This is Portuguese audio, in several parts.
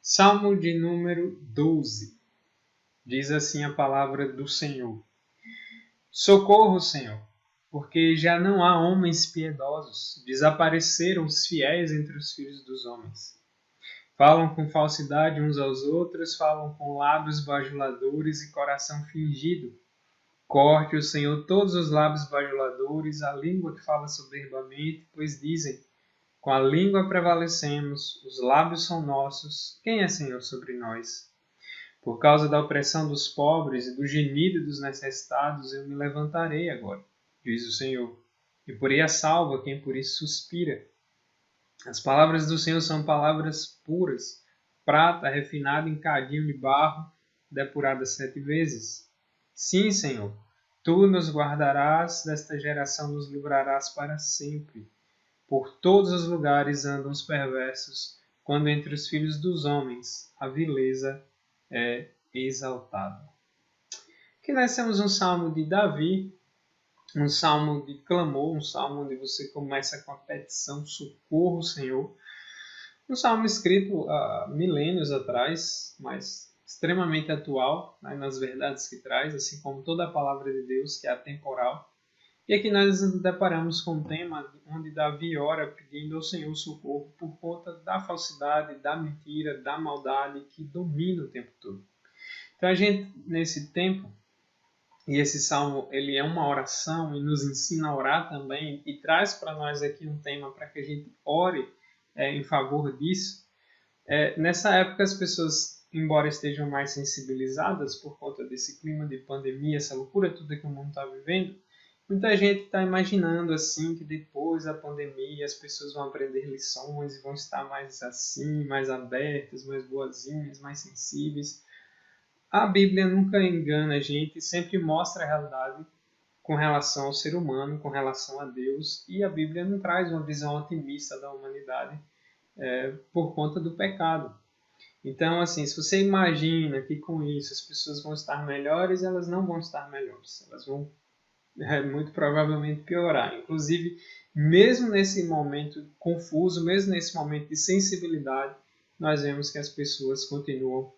Salmo de número 12. Diz assim a palavra do Senhor. Socorro, Senhor, porque já não há homens piedosos. Desapareceram os fiéis entre os filhos dos homens. Falam com falsidade uns aos outros, falam com lábios bajuladores e coração fingido. Corte o Senhor todos os lábios bajuladores, a língua que fala soberbamente, pois dizem: com a língua prevalecemos, os lábios são nossos, quem é Senhor sobre nós? Por causa da opressão dos pobres e do gemido dos necessitados, eu me levantarei agora, diz o Senhor, e porei a salvo a quem por isso suspira. As palavras do Senhor são palavras puras, prata refinada em cadinho de barro, depurada 7 vezes. Sim, Senhor, tu nos guardarás, desta geração nos livrarás para sempre. Por todos os lugares andam os perversos, quando entre os filhos dos homens a vileza é exaltada. Aqui nós temos um salmo de Davi, um salmo de clamor, um salmo onde você começa com a petição, socorro, Senhor. Um salmo escrito há milênios atrás, mas extremamente atual, né, nas verdades que traz, assim como toda a palavra de Deus, que é atemporal. E aqui nós nos deparamos com um tema onde Davi ora pedindo ao Senhor socorro por conta da falsidade, da mentira, da maldade que domina o tempo todo. Então a gente, nesse tempo, e esse salmo ele é uma oração e nos ensina a orar também e traz para nós aqui um tema para que a gente ore em favor disso. Nessa época as pessoas, embora estejam mais sensibilizadas por conta desse clima de pandemia, essa loucura toda que o mundo está vivendo, muita gente está imaginando assim que depois da pandemia as pessoas vão aprender lições e vão estar mais assim, mais abertas, mais boazinhas, mais sensíveis. A Bíblia nunca engana a gente, sempre mostra a realidade com relação ao ser humano, com relação a Deus, e a Bíblia não traz uma visão otimista da humanidade por conta do pecado. Então, assim, se você imagina que com isso as pessoas vão estar melhores, elas não vão estar melhores. Elas vão muito provavelmente piorar. Inclusive, mesmo nesse momento confuso, mesmo nesse momento de sensibilidade, nós vemos que as pessoas continuam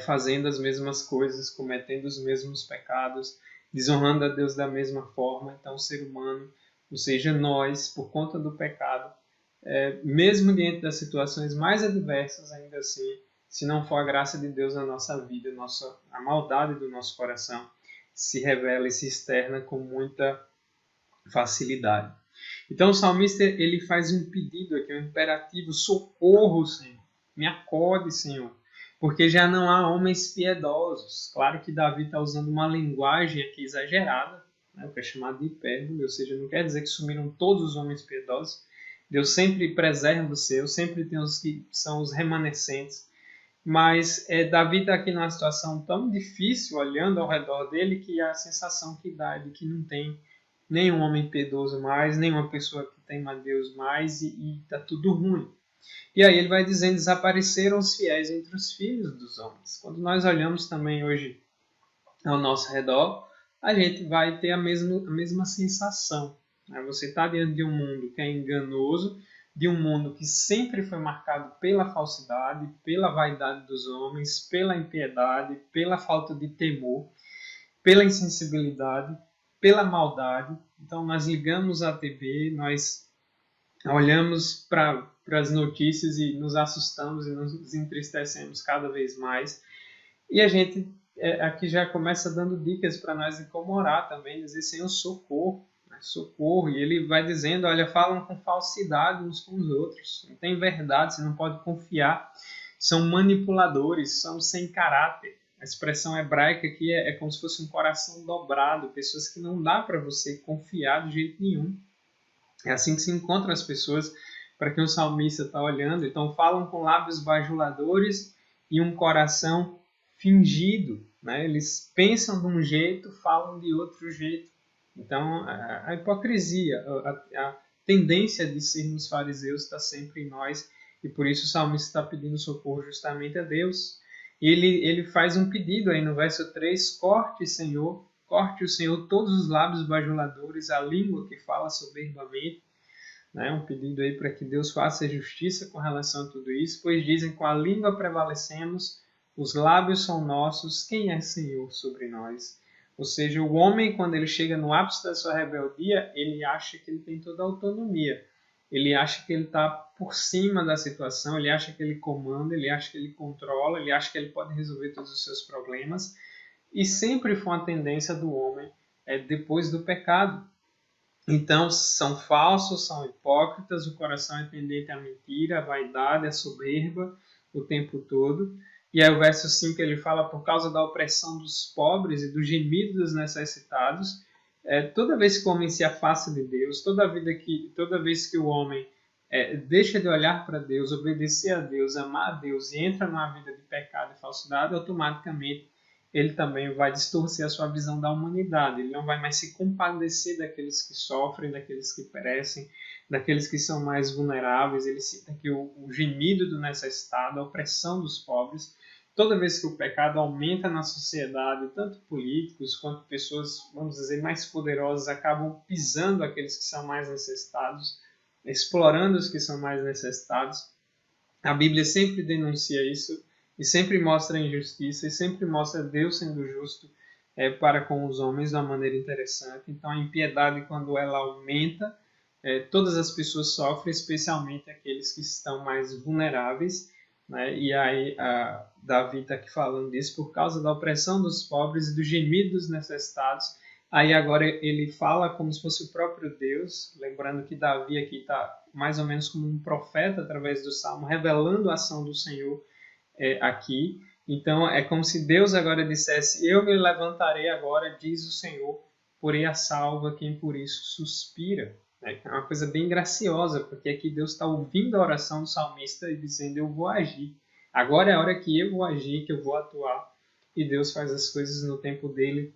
fazendo as mesmas coisas, cometendo os mesmos pecados, desonrando a Deus da mesma forma. Então, o ser humano, ou seja, nós, por conta do pecado, mesmo diante das situações mais adversas, ainda assim, se não for a graça de Deus na nossa vida, a maldade do nosso coração se revela e se externa com muita facilidade. Então o salmista ele faz um pedido aqui, um imperativo: socorro, Senhor, me acode, Senhor, porque já não há homens piedosos. Claro que Davi está usando uma linguagem aqui exagerada, né, o que é chamado de hipérbole, ou seja, não quer dizer que sumiram todos os homens piedosos. Deus sempre preserva os seus, sempre tem os que são os remanescentes. Mas Davi está aqui numa situação tão difícil, olhando ao redor dele, que a sensação que dá é de que não tem nenhum homem piedoso mais, nenhuma pessoa que tema a Deus mais, e está tudo ruim. E aí ele vai dizendo: desapareceram os fiéis entre os filhos dos homens. Quando nós olhamos também hoje ao nosso redor, a gente vai ter a mesma sensação. Você está diante de um mundo que é enganoso, de um mundo que sempre foi marcado pela falsidade, pela vaidade dos homens, pela impiedade, pela falta de temor, pela insensibilidade, pela maldade. Então nós ligamos a TV, nós olhamos para as notícias e nos assustamos e nos entristecemos cada vez mais. E a gente aqui já começa dando dicas para nós de como orar também, dizer: Senhor, socorro. Socorro, e ele vai dizendo: olha, falam com falsidade uns com os outros, não tem verdade, você não pode confiar, são manipuladores, são sem caráter. A expressão hebraica aqui é como se fosse um coração dobrado, pessoas que não dá para você confiar de jeito nenhum. É assim que se encontram as pessoas para quem o salmista está olhando. Então falam com lábios bajuladores e um coração fingido, né? Eles pensam de um jeito, falam de outro jeito. Então, a hipocrisia, a tendência de sermos fariseus está sempre em nós, e por isso o salmista está pedindo socorro justamente a Deus. E ele faz um pedido aí no verso 3, corte o Senhor todos os lábios bajuladores, a língua que fala soberbamente. né? Um pedido aí para que Deus faça justiça com relação a tudo isso, pois dizem: com a língua prevalecemos, os lábios são nossos, quem é Senhor sobre nós? Ou seja, o homem, quando ele chega no ápice da sua rebeldia, ele acha que ele tem toda a autonomia. Ele acha que ele está por cima da situação, ele acha que ele comanda, ele acha que ele controla, ele acha que ele pode resolver todos os seus problemas. E sempre foi uma tendência do homem depois do pecado. Então, são falsos, são hipócritas, o coração é tendente à mentira, à vaidade, à soberba o tempo todo. E aí o verso 5 ele fala: por causa da opressão dos pobres e do gemido dos necessitados. Toda vez que o homem se afasta de Deus, toda vez que o homem deixa de olhar para Deus, obedecer a Deus, amar a Deus e entra numa vida de pecado e falsidade, automaticamente ele também vai distorcer a sua visão da humanidade. Ele não vai mais se compadecer daqueles que sofrem, daqueles que perecem, daqueles que são mais vulneráveis. Ele cita aqui o gemido do necessitado, a opressão dos pobres. Toda vez que o pecado aumenta na sociedade, tanto políticos quanto pessoas, vamos dizer, mais poderosas, acabam pisando aqueles que são mais necessitados, explorando os que são mais necessitados. A Bíblia sempre denuncia isso e sempre mostra a injustiça e sempre mostra Deus sendo justo para com os homens de uma maneira interessante. Então, a impiedade, quando ela aumenta, todas as pessoas sofrem, especialmente aqueles que estão mais vulneráveis. Né? E aí, Davi está aqui falando disso por causa da opressão dos pobres e do gemido dos necessitados. Aí agora ele fala como se fosse o próprio Deus, lembrando que Davi aqui está mais ou menos como um profeta através do Salmo, revelando a ação do Senhor aqui. Então é como se Deus agora dissesse: eu me levantarei agora, diz o Senhor, porei a salva quem por isso suspira. É uma coisa bem graciosa, porque aqui Deus está ouvindo a oração do salmista e dizendo: eu vou agir. Agora é a hora que eu vou agir, que eu vou atuar. E Deus faz as coisas no tempo dele,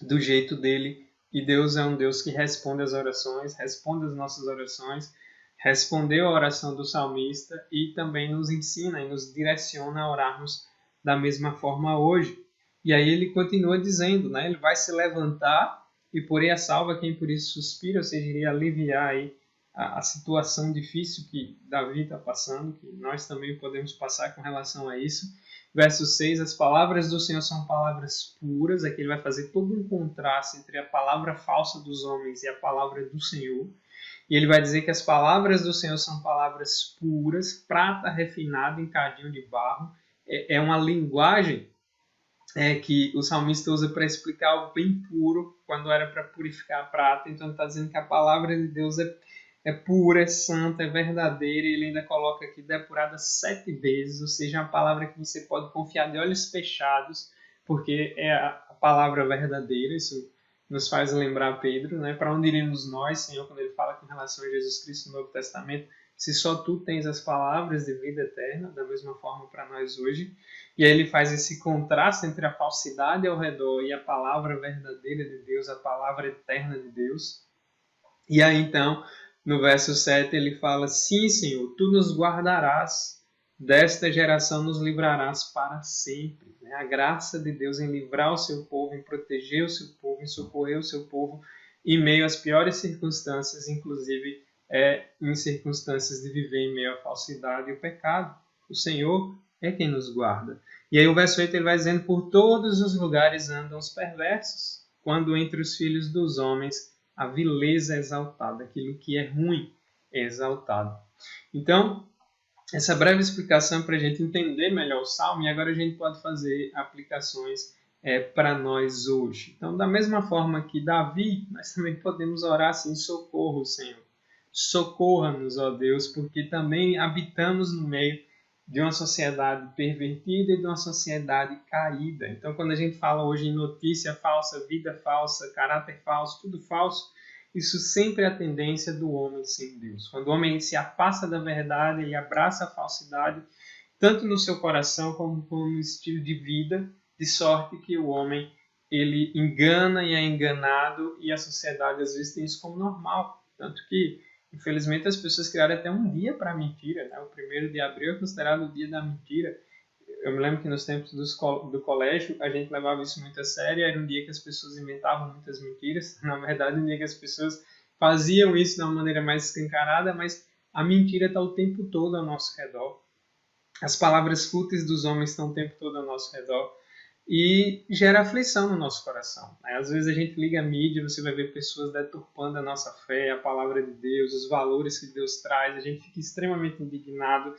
do jeito dele. E Deus é um Deus que responde às orações, responde às nossas orações, respondeu a oração do salmista e também nos ensina e nos direciona a orarmos da mesma forma hoje. E aí ele continua dizendo, né? Ele vai se levantar e porei a salva quem por isso suspira, ou seja, iria aliviar aí a situação difícil que Davi está passando, que nós também podemos passar com relação a isso. Verso 6, as palavras do Senhor são palavras puras. Aqui ele vai fazer todo um contraste entre a palavra falsa dos homens e a palavra do Senhor. E ele vai dizer que as palavras do Senhor são palavras puras, prata refinada em cadinho de barro. É uma linguagem que o salmista usa para explicar algo bem puro, quando era para purificar a prata. Então ele está dizendo que a palavra de Deus é pura, é santa, é verdadeira, e ele ainda coloca aqui depurada 7 vezes, ou seja, é uma palavra que você pode confiar de olhos fechados, porque é a palavra verdadeira. Isso nos faz lembrar Pedro, né? Para onde iremos nós, Senhor, quando ele fala com relação a Jesus Cristo no Novo Testamento, se só tu tens as palavras de vida eterna, da mesma forma para nós hoje. E aí ele faz esse contraste entre a falsidade ao redor e a palavra verdadeira de Deus, a palavra eterna de Deus. E aí então, no verso 7, ele fala: sim, Senhor, tu nos guardarás, desta geração nos livrarás para sempre. A graça de Deus em livrar o seu povo, em proteger o seu povo, em socorrer o seu povo em meio às piores circunstâncias, inclusive em circunstâncias de viver em meio à falsidade e o pecado. O Senhor é quem nos guarda. E aí o verso 8 ele vai dizendo: por todos os lugares andam os perversos, quando entre os filhos dos homens a vileza é exaltada, aquilo que é ruim é exaltado. Então, essa breve explicação para a gente entender melhor o Salmo, e agora a gente pode fazer aplicações para nós hoje. Então, da mesma forma que Davi, nós também podemos orar assim: socorro, Senhor. Socorra-nos, ó Deus, porque também habitamos no meio de uma sociedade pervertida e de uma sociedade caída. Então, quando a gente fala hoje em notícia falsa, vida falsa, caráter falso, tudo falso, isso sempre é a tendência do homem sem Deus. Quando o homem se afasta da verdade, ele abraça a falsidade, tanto no seu coração como no estilo de vida, de sorte que o homem ele engana e é enganado, e a sociedade às vezes tem isso como normal. Tanto que, infelizmente, as pessoas criaram até um dia para a mentira, né? O 1º de abril é considerado o dia da mentira. Eu me lembro que nos tempos do colégio a gente levava isso muito a sério. Era um dia que as pessoas inventavam muitas mentiras. Na verdade, um dia que as pessoas faziam isso de uma maneira mais escancarada, mas a mentira está o tempo todo ao nosso redor. As palavras fúteis dos homens estão o tempo todo ao nosso redor. E gera aflição no nosso coração. Às vezes a gente liga a mídia, você vai ver pessoas deturpando a nossa fé, a palavra de Deus, os valores que Deus traz, a gente fica extremamente indignado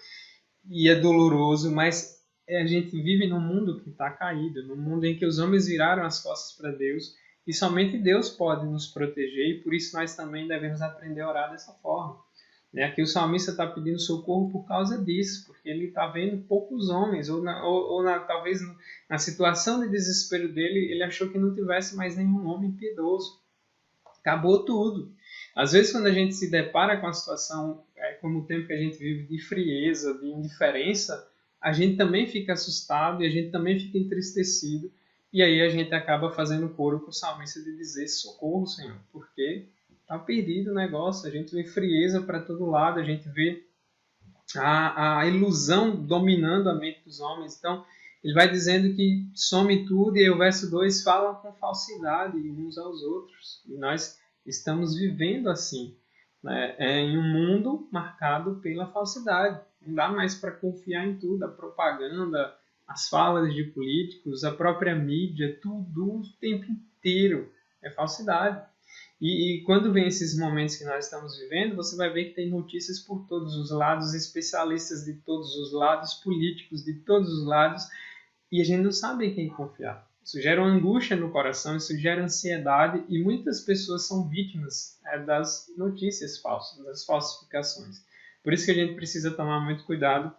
e é doloroso, mas a gente vive num mundo que está caído, num mundo em que os homens viraram as costas para Deus e somente Deus pode nos proteger e por isso nós também devemos aprender a orar dessa forma. Aqui o salmista está pedindo socorro por causa disso, porque ele está vendo poucos homens, talvez na situação de desespero dele, ele achou que não tivesse mais nenhum homem piedoso. Acabou tudo. Às vezes, quando a gente se depara com a situação, como o tempo que a gente vive, de frieza, de indiferença, a gente também fica assustado e a gente também fica entristecido. E aí a gente acaba fazendo coro com o salmista de dizer: socorro, Senhor, porque está perdido o negócio, a gente vê frieza para todo lado, a gente vê a ilusão dominando a mente dos homens. Então, ele vai dizendo que some tudo, e aí o verso 2 fala com falsidade uns aos outros. E nós estamos vivendo assim, né? Em um mundo marcado pela falsidade. Não dá mais para confiar em tudo, a propaganda, as falas de políticos, a própria mídia, tudo o tempo inteiro é falsidade. E quando vem esses momentos que nós estamos vivendo, você vai ver que tem notícias por todos os lados, especialistas de todos os lados, políticos de todos os lados, e a gente não sabe em quem confiar. Isso gera uma angústia no coração, isso gera ansiedade, e muitas pessoas são vítimas das notícias falsas, das falsificações. Por isso que a gente precisa tomar muito cuidado.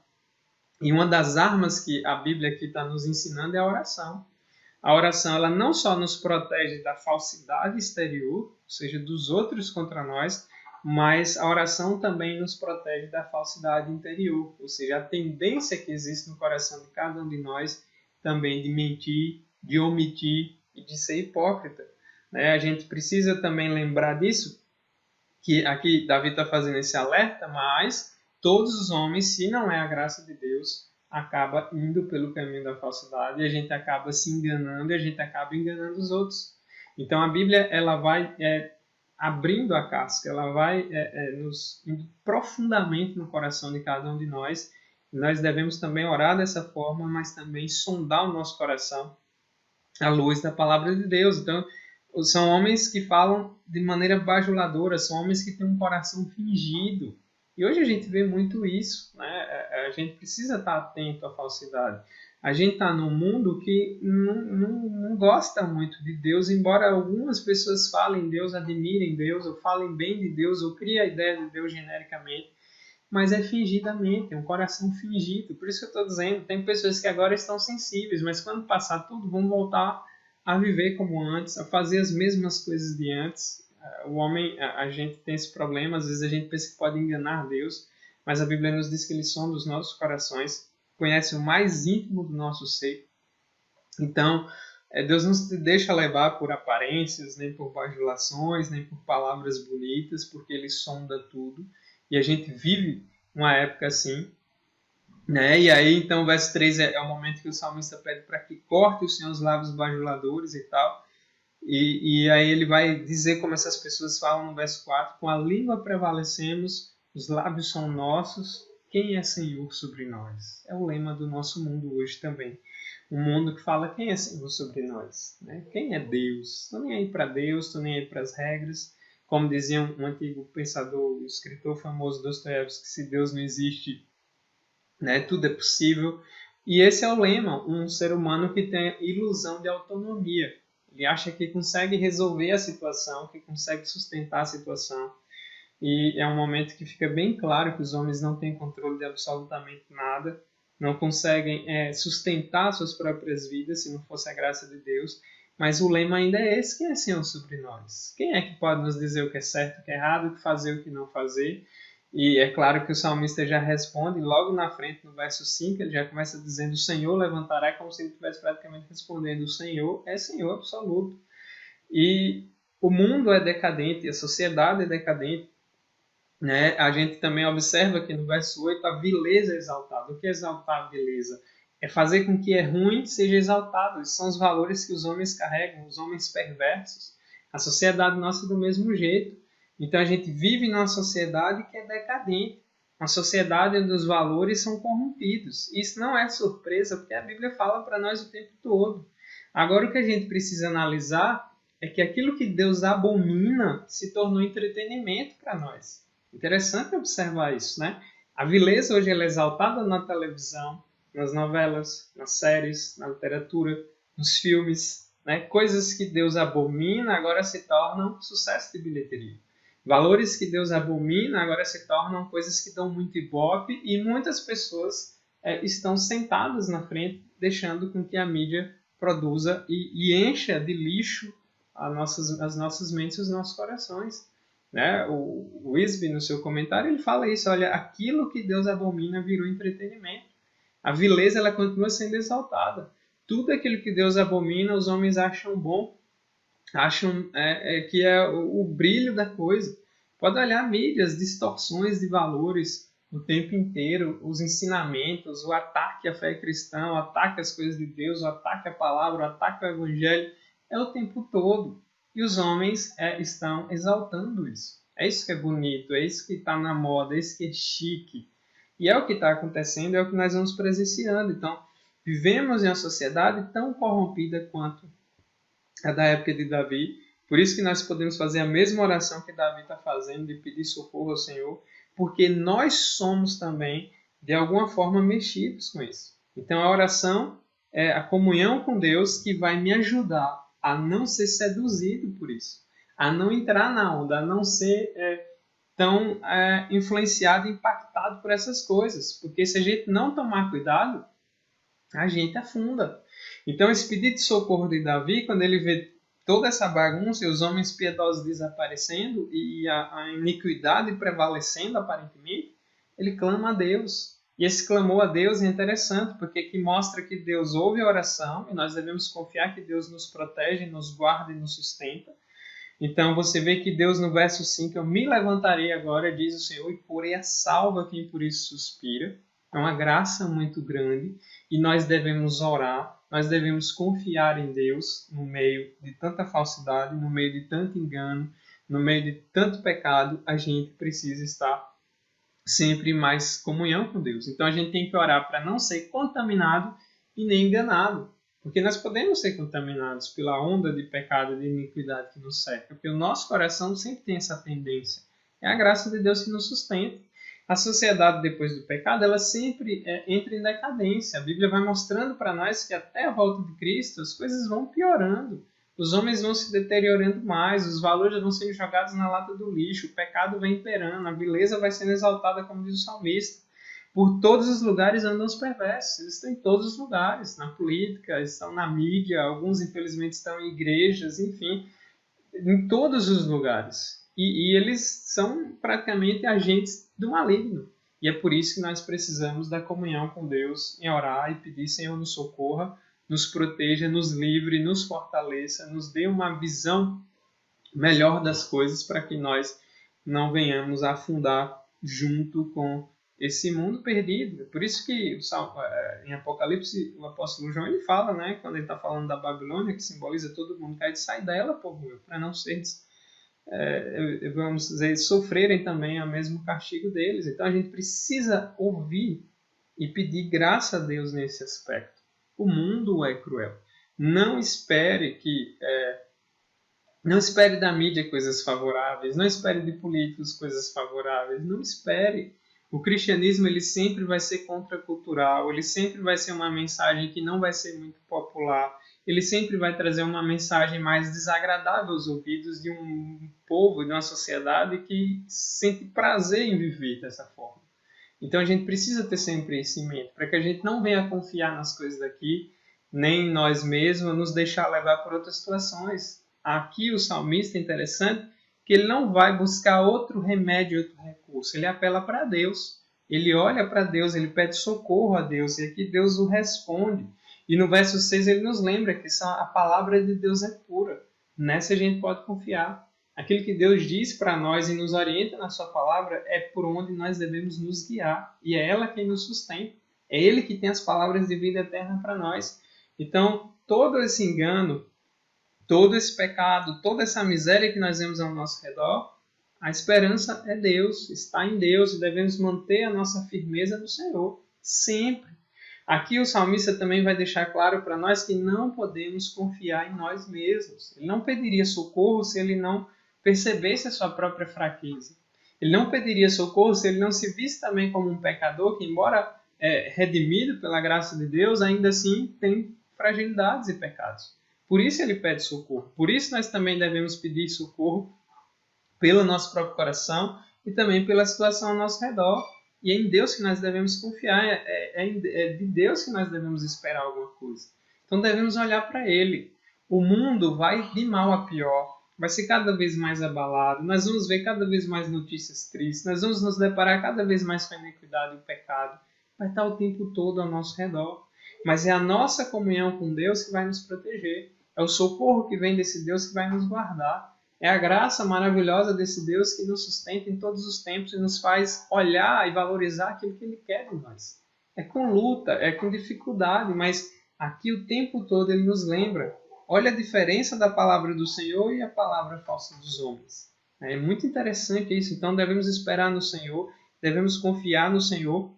E uma das armas que a Bíblia aqui está nos ensinando é a oração. A oração, ela não só nos protege da falsidade exterior, ou seja, dos outros contra nós, mas a oração também nos protege da falsidade interior, ou seja, a tendência que existe no coração de cada um de nós também de mentir, de omitir e de ser hipócrita. A gente precisa também lembrar disso, que aqui Davi está fazendo esse alerta, mas todos os homens, se não é a graça de Deus, acaba indo pelo caminho da falsidade e a gente acaba se enganando e a gente acaba enganando os outros. Então a Bíblia ela vai abrindo a casca, ela vai nos indo profundamente no coração de cada um de nós. E nós devemos também orar dessa forma, mas também sondar o nosso coração à luz da palavra de Deus. Então são homens que falam de maneira bajuladora, são homens que têm um coração fingido. E hoje a gente vê muito isso, né? A gente precisa estar atento à falsidade. A gente está num mundo que não gosta muito de Deus, embora algumas pessoas falem Deus, admirem Deus, ou falem bem de Deus, ou criem a ideia de Deus genericamente, mas é fingidamente, é um coração fingido. Por isso que eu estou dizendo, tem pessoas que agora estão sensíveis, mas quando passar tudo, vão voltar a viver como antes, a fazer as mesmas coisas de antes. O homem, a gente tem esse problema, às vezes a gente pensa que pode enganar Deus, mas a Bíblia nos diz que Ele sonda os nossos corações, conhece o mais íntimo do nosso ser. Então, Deus não se deixa levar por aparências, nem por bajulações, nem por palavras bonitas, porque Ele sonda tudo. E a gente vive uma época assim, né? E aí, então, o verso 3 é o momento que o salmista pede para que corte os seus lábios bajuladores e tal. E aí ele vai dizer como essas pessoas falam no verso 4: com a língua prevalecemos, os lábios são nossos, quem é Senhor sobre nós? É o lema do nosso mundo hoje também. Um mundo que fala quem é Senhor sobre nós, né? Quem é Deus? Estou nem aí para Deus, estou nem aí para as regras. Como dizia um antigo pensador, um escritor famoso, Dostoiévski, se Deus não existe, né, tudo é possível. E esse é o lema, um ser humano que tem a ilusão de autonomia. Ele acha que consegue resolver a situação, que consegue sustentar a situação. E é um momento que fica bem claro que os homens não têm controle de absolutamente nada, não conseguem sustentar suas próprias vidas, se não fosse a graça de Deus. Mas o lema ainda é esse: quem é Senhor sobre nós? Quem é que pode nos dizer o que é certo, o que é errado, o que fazer, o que não fazer? E é claro que o salmista já responde, logo na frente, no verso 5, ele já começa dizendo: o Senhor levantará, como se ele estivesse praticamente respondendo: o Senhor é Senhor absoluto. E o mundo é decadente, a sociedade é decadente, né? A gente também observa aqui no verso 8 a vileza exaltada. O que é exaltar a vileza? É fazer com que é ruim seja exaltado. Esses são os valores que os homens carregam, os homens perversos. A sociedade nossa é do mesmo jeito. Então a gente vive numa sociedade que é decadente, uma sociedade onde os valores são corrompidos. Isso não é surpresa, porque a Bíblia fala para nós o tempo todo. Agora o que a gente precisa analisar é que aquilo que Deus abomina se tornou entretenimento para nós. Interessante observar isso, né? A vileza hoje ela é exaltada na televisão, nas novelas, nas séries, na literatura, nos filmes, né? Coisas que Deus abomina agora se tornam sucesso de bilheteria. Valores que Deus abomina agora se tornam coisas que dão muito ibope e muitas pessoas estão sentadas na frente, deixando com que a mídia produza e encha de lixo as nossas mentes e os nossos corações. Né? O Wisby, no seu comentário, ele fala isso, olha, aquilo que Deus abomina virou entretenimento. A vileza ela continua sendo exaltada. Tudo aquilo que Deus abomina, os homens acham bom, acham que é o brilho da coisa. Pode olhar mídias, distorções de valores o tempo inteiro, os ensinamentos, o ataque à fé cristã, o ataque às coisas de Deus, o ataque à palavra, o ataque ao evangelho, é o tempo todo. E os homens estão exaltando isso. É isso que é bonito, é isso que está na moda, é isso que é chique. E é o que está acontecendo, é o que nós vamos presenciando. Então, vivemos em uma sociedade tão corrompida quanto a da época de Davi. Por isso que nós podemos fazer a mesma oração que Davi está fazendo, de pedir socorro ao Senhor, porque nós somos também, de alguma forma, mexidos com isso. Então, a oração é a comunhão com Deus que vai me ajudar a não ser seduzido por isso, a não entrar na onda, a não ser tão influenciado, impactado por essas coisas. Porque se a gente não tomar cuidado, a gente afunda. Então, esse pedido de socorro de Davi, quando ele vê toda essa bagunça e os homens piedosos desaparecendo e a iniquidade prevalecendo aparentemente, ele clama a Deus. E esse clamor a Deus é interessante, porque aqui mostra que Deus ouve a oração e nós devemos confiar que Deus nos protege, nos guarda e nos sustenta. Então você vê que Deus no verso 5, eu me levantarei agora, diz o Senhor, e porei a salvo a quem por isso suspira. É uma graça muito grande e nós devemos orar, nós devemos confiar em Deus no meio de tanta falsidade, no meio de tanto engano, no meio de tanto pecado, a gente precisa estar sempre mais comunhão com Deus. Então a gente tem que orar para não ser contaminado e nem enganado, porque nós podemos ser contaminados pela onda de pecado e de iniquidade que nos cerca, porque o nosso coração sempre tem essa tendência. É a graça de Deus que nos sustenta. A sociedade, depois do pecado, ela sempre entra em decadência. A Bíblia vai mostrando para nós que até a volta de Cristo as coisas vão piorando. Os homens vão se deteriorando mais, os valores vão sendo jogados na lata do lixo, o pecado vai imperando, a vileza vai sendo exaltada, como diz o salmista. Por todos os lugares andam os perversos, eles estão em todos os lugares, na política, estão na mídia, alguns infelizmente estão em igrejas, enfim, em todos os lugares. E eles são praticamente agentes do maligno. E é por isso que nós precisamos da comunhão com Deus, em orar e pedir, Senhor, nos socorra, nos proteja, nos livre, nos fortaleça, nos dê uma visão melhor das coisas para que nós não venhamos a afundar junto com esse mundo perdido. Por isso que em Apocalipse o apóstolo João ele fala, né, quando ele está falando da Babilônia, que simboliza todo mundo cair, sai dela, povo meu, para não seres vamos dizer, sofrerem também o mesmo castigo deles. Então a gente precisa ouvir e pedir graça a Deus nesse aspecto. O mundo é cruel. Não espere não espere da mídia coisas favoráveis, não espere de políticos coisas favoráveis, não espere. O cristianismo ele sempre vai ser contracultural, ele sempre vai ser uma mensagem que não vai ser muito popular, ele sempre vai trazer uma mensagem mais desagradável aos ouvidos de um povo, de uma sociedade que sente prazer em viver dessa forma. Então a gente precisa ter sempre isso em mente, para que a gente não venha confiar nas coisas daqui, nem em nós mesmos, nos deixar levar por outras situações. Aqui o salmista é interessante, que ele não vai buscar outro remédio, outro recurso, ele apela para Deus, ele olha para Deus, ele pede socorro a Deus, e aqui Deus o responde. E no verso 6 ele nos lembra que a palavra de Deus é pura. Nessa a gente pode confiar. Aquilo que Deus diz para nós e nos orienta na sua palavra é por onde nós devemos nos guiar. E é ela quem nos sustenta. É Ele que tem as palavras de vida eterna para nós. Então, todo esse engano, todo esse pecado, toda essa miséria que nós vemos ao nosso redor, A esperança é Deus, está em Deus e devemos manter a nossa firmeza no Senhor, sempre. Aqui o salmista também vai deixar claro para nós que não podemos confiar em nós mesmos. Ele não pediria socorro se ele não percebesse a sua própria fraqueza. Ele não pediria socorro se ele não se visse também como um pecador que, embora redimido pela graça de Deus, ainda assim tem fragilidades e pecados. Por isso ele pede socorro. Por isso nós também devemos pedir socorro pelo nosso próprio coração e também pela situação ao nosso redor. E é em Deus que nós devemos confiar, é de Deus que nós devemos esperar alguma coisa. Então devemos olhar para Ele. O mundo vai de mal a pior, vai ser cada vez mais abalado, nós vamos ver cada vez mais notícias tristes, nós vamos nos deparar cada vez mais com a iniquidade e o pecado. Vai estar o tempo todo ao nosso redor. Mas é a nossa comunhão com Deus que vai nos proteger. É o socorro que vem desse Deus que vai nos guardar. É a graça maravilhosa desse Deus que nos sustenta em todos os tempos e nos faz olhar e valorizar aquilo que Ele quer de nós. É com luta, é com dificuldade, mas aqui o tempo todo Ele nos lembra. Olha a diferença da palavra do Senhor e a palavra falsa dos homens. É muito interessante isso. Então devemos esperar no Senhor, devemos confiar no Senhor.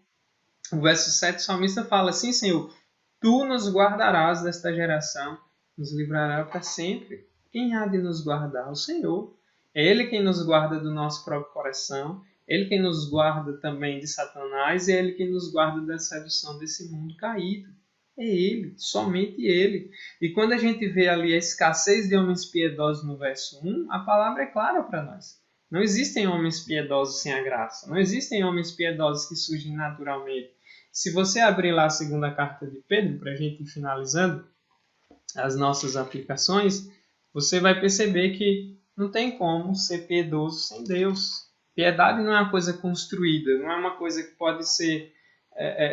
O verso 7 o salmista fala assim: Senhor, Tu nos guardarás desta geração, nos livrará para sempre. Quem há de nos guardar? O Senhor. É Ele quem nos guarda do nosso próprio coração, Ele quem nos guarda também de Satanás, e é Ele quem nos guarda da sedução desse mundo caído. É Ele, somente Ele. E quando a gente vê ali a escassez de homens piedosos no verso 1, a palavra é clara para nós. Não existem homens piedosos sem a graça. Não existem homens piedosos que surgem naturalmente. Se você abrir lá a segunda carta de Pedro, para a gente ir finalizando as nossas aplicações, você vai perceber que não tem como ser piedoso sem Deus. Piedade não é uma coisa construída, não é uma coisa que pode ser,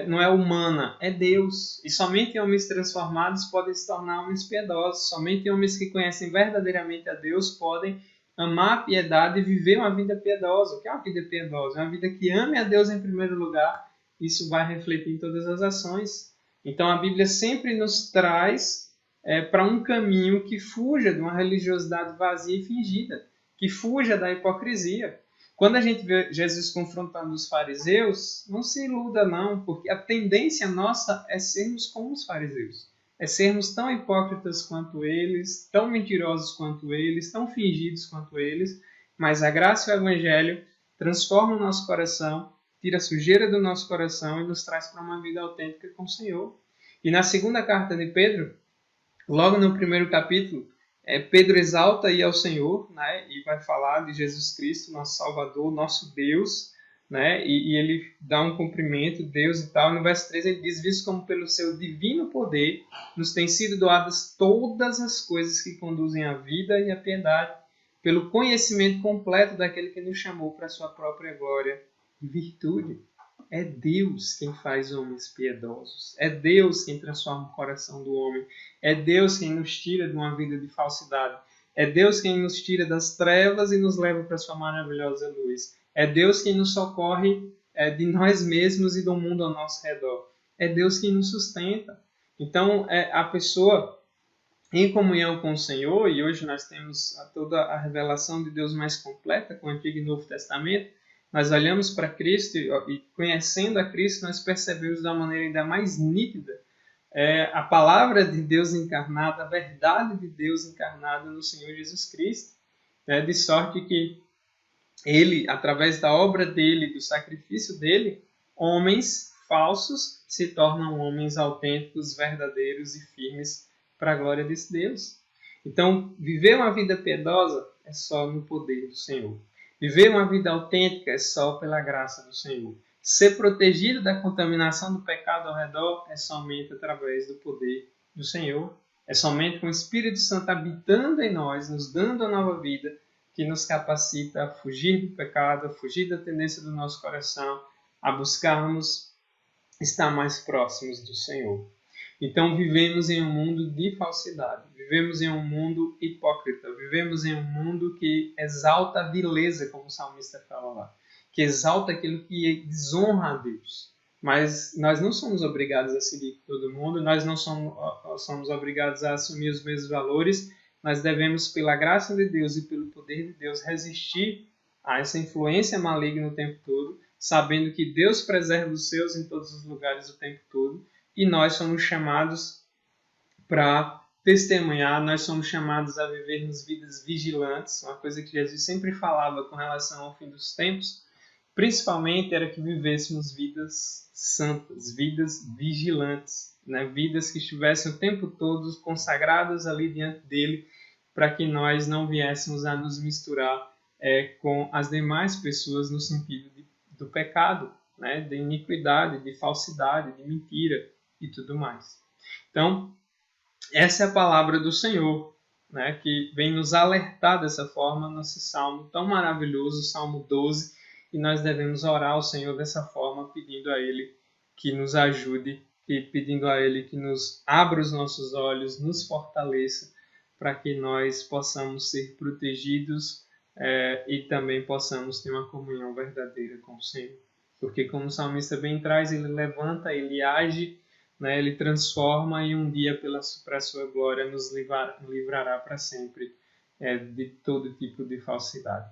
não é humana, é Deus. E somente homens transformados podem se tornar homens piedosos. Somente homens que conhecem verdadeiramente a Deus podem amar a piedade e viver uma vida piedosa. O que é uma vida piedosa? É uma vida que ame a Deus em primeiro lugar. Isso vai refletir em todas as ações. Então a Bíblia sempre nos traz para um caminho que fuja de uma religiosidade vazia e fingida, que fuja da hipocrisia. Quando a gente vê Jesus confrontando os fariseus, não se iluda não, porque a tendência nossa é sermos como os fariseus. É sermos tão hipócritas quanto eles, tão mentirosos quanto eles, tão fingidos quanto eles, mas a graça e o Evangelho transformam o nosso coração, tira a sujeira do nosso coração e nos traz para uma vida autêntica com o Senhor. E na segunda carta de Pedro, logo no primeiro capítulo, Pedro exalta aí ao Senhor, né, e vai falar de Jesus Cristo, nosso Salvador, nosso Deus, né, e ele dá um cumprimento, Deus e tal. No verso 3 ele diz: visto como pelo seu divino poder nos têm sido doadas todas as coisas que conduzem à vida e à piedade, pelo conhecimento completo daquele que nos chamou para a sua própria glória e virtude. É Deus quem faz homens piedosos. É Deus quem transforma o coração do homem. É Deus quem nos tira de uma vida de falsidade. É Deus quem nos tira das trevas e nos leva para a sua maravilhosa luz. É Deus quem nos socorre de nós mesmos e do mundo ao nosso redor. É Deus quem nos sustenta. Então, a pessoa em comunhão com o Senhor, e hoje nós temos toda a revelação de Deus mais completa com o Antigo e Novo Testamento, nós olhamos para Cristo e conhecendo a Cristo, nós percebemos de uma maneira ainda mais nítida a palavra de Deus encarnada, a verdade de Deus encarnada no Senhor Jesus Cristo. De sorte que Ele, através da obra dEle, do sacrifício dEle, homens falsos se tornam homens autênticos, verdadeiros e firmes para a glória desse Deus. Então, viver uma vida piedosa é só no poder do Senhor. Viver uma vida autêntica é só pela graça do Senhor. Ser protegido da contaminação do pecado ao redor é somente através do poder do Senhor. É somente com o Espírito Santo habitando em nós, nos dando a nova vida, que nos capacita a fugir do pecado, a fugir da tendência do nosso coração, a buscarmos estar mais próximos do Senhor. Então vivemos em um mundo de falsidade, vivemos em um mundo hipócrita, vivemos em um mundo que exalta a vileza, como o salmista fala lá, que exalta aquilo que desonra a Deus. Mas nós não somos obrigados a seguir todo mundo, nós não somos obrigados a assumir os mesmos valores, nós devemos, pela graça de Deus e pelo poder de Deus, resistir a essa influência maligna o tempo todo, sabendo que Deus preserva os seus em todos os lugares o tempo todo, e nós somos chamados para testemunhar, nós somos chamados a vivermos vidas vigilantes, uma coisa que Jesus sempre falava com relação ao fim dos tempos, principalmente era que vivêssemos vidas santas, vidas vigilantes, né? Vidas que estivessem o tempo todo consagradas ali diante dele, para que nós não viéssemos a nos misturar com as demais pessoas no sentido do pecado, né? De iniquidade, de falsidade, de mentira e tudo mais. Então, essa é a palavra do Senhor, né, que vem nos alertar dessa forma nesse salmo tão maravilhoso, o Salmo 12, e nós devemos orar ao Senhor dessa forma, pedindo a Ele que nos ajude e pedindo a Ele que nos abra os nossos olhos, nos fortaleça, para que nós possamos ser protegidos e também possamos ter uma comunhão verdadeira com o Senhor. Porque, como o salmista bem traz, ele levanta, ele age, né, ele transforma e um dia, para a sua glória, nos livrará para sempre de todo tipo de falsidade.